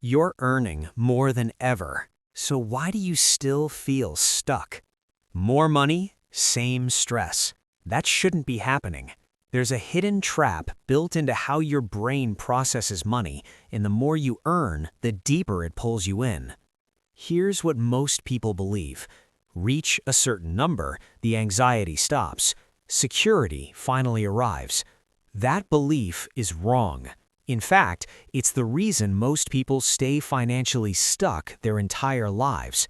You're earning more than ever, so why do you still feel stuck? More money, same stress. That shouldn't be happening. There's a hidden trap built into how your brain processes money, and the more you earn, the deeper it pulls you in. Here's what most people believe. Reach a certain number, the anxiety stops. Security finally arrives. That belief is wrong. In fact, it's the reason most people stay financially stuck their entire lives.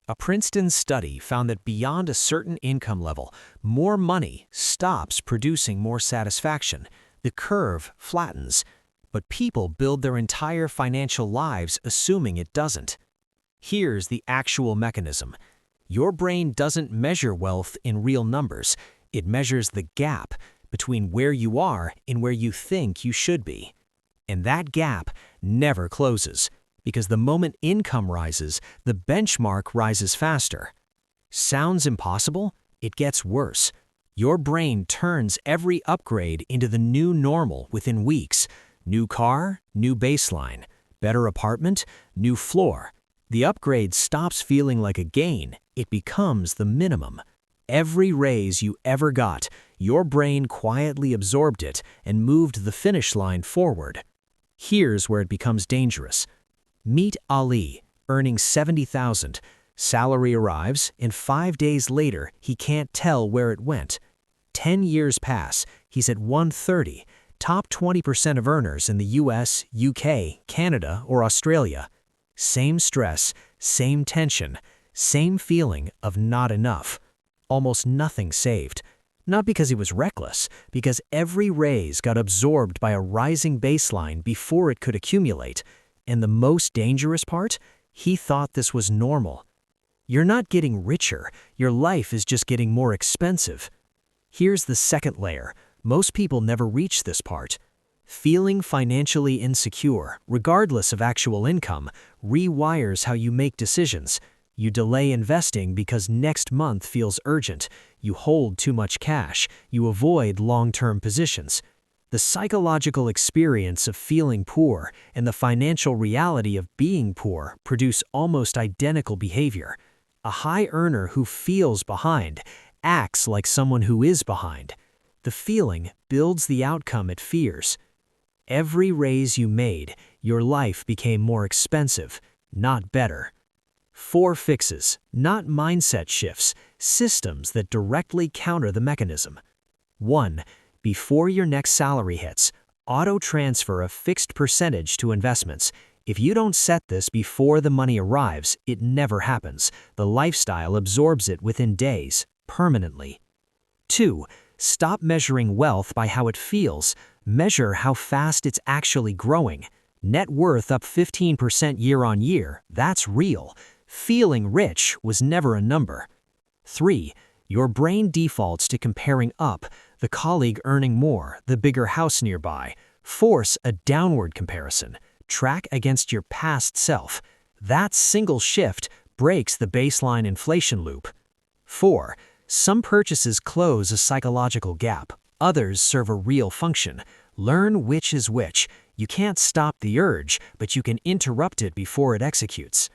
A Princeton study found that beyond a certain income level, more money stops producing more satisfaction. The curve flattens. But people build their entire financial lives assuming it doesn't. Here's the actual mechanism. Your brain doesn't measure wealth in real numbers. It measures the gap between where you are and where you think you should be. And that gap never closes, because the moment income rises, the benchmark rises faster. Sounds impossible? It gets worse. Your brain turns every upgrade into the new normal within weeks. New car, new baseline. Better apartment, new floor. The upgrade stops feeling like a gain. It becomes the minimum. Every raise you ever got, your brain quietly absorbed it and moved the finish line forward. Here's where it becomes dangerous. Meet Ali, earning $70,000. Salary arrives, and 5 days later, he can't tell where it went. 10 years pass, he's at 130, top 20% of earners in the US, UK, Canada, or Australia. Same stress, same tension, same feeling of not enough. Almost nothing saved. Not because he was reckless, because every raise got absorbed by a rising baseline before it could accumulate. And the most dangerous part? He thought this was normal. You're not getting richer, your life is just getting more expensive. Here's the second layer. Most people never reach this part. Feeling financially insecure, regardless of actual income, rewires how you make decisions. You delay investing because next month feels urgent. You hold too much cash. You avoid long-term positions. The psychological experience of feeling poor and the financial reality of being poor produce almost identical behavior. A high earner who feels behind acts like someone who is behind. The feeling builds the outcome it fears. Every raise you made, your life became more expensive, not better. 4 fixes, not mindset shifts, systems that directly counter the mechanism. 1. Before your next salary hits, auto-transfer a fixed percentage to investments. If you don't set this before the money arrives, it never happens. The lifestyle absorbs it within days, permanently. 2. Stop measuring wealth by how it feels. Measure how fast it's actually growing. Net worth up 15% year on year, that's real. Feeling rich was never a number. 3. Your brain defaults to comparing up, the colleague earning more, the bigger house nearby. Force a downward comparison. Track against your past self. That single shift breaks the baseline inflation loop. 4. Some purchases close a psychological gap. Others serve a real function. Learn which is which. You can't stop the urge, but you can interrupt it before it executes.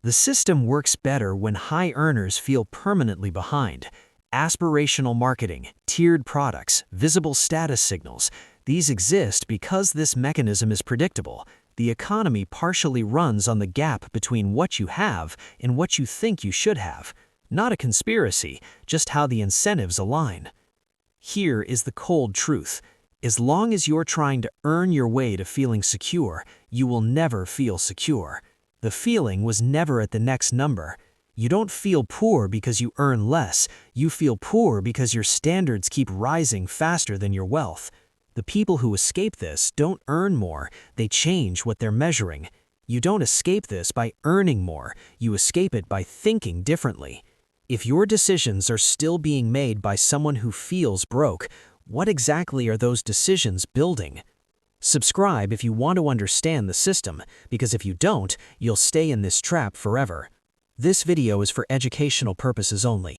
The system works better when high earners feel permanently behind. Aspirational marketing, tiered products, visible status signals. These exist because this mechanism is predictable. The economy partially runs on the gap between what you have and what you think you should have. Not a conspiracy, just how the incentives align. Here is the cold truth. As long as you're trying to earn your way to feeling secure, you will never feel secure. The feeling was never at the next number. You don't feel poor because you earn less. You feel poor because your standards keep rising faster than your wealth. The people who escape this don't earn more, they change what they're measuring. You don't escape this by earning more, you escape it by thinking differently. If your decisions are still being made by someone who feels broke, what exactly are those decisions building? Subscribe if you want to understand the system, because if you don't, you'll stay in this trap forever. This video is for educational purposes only.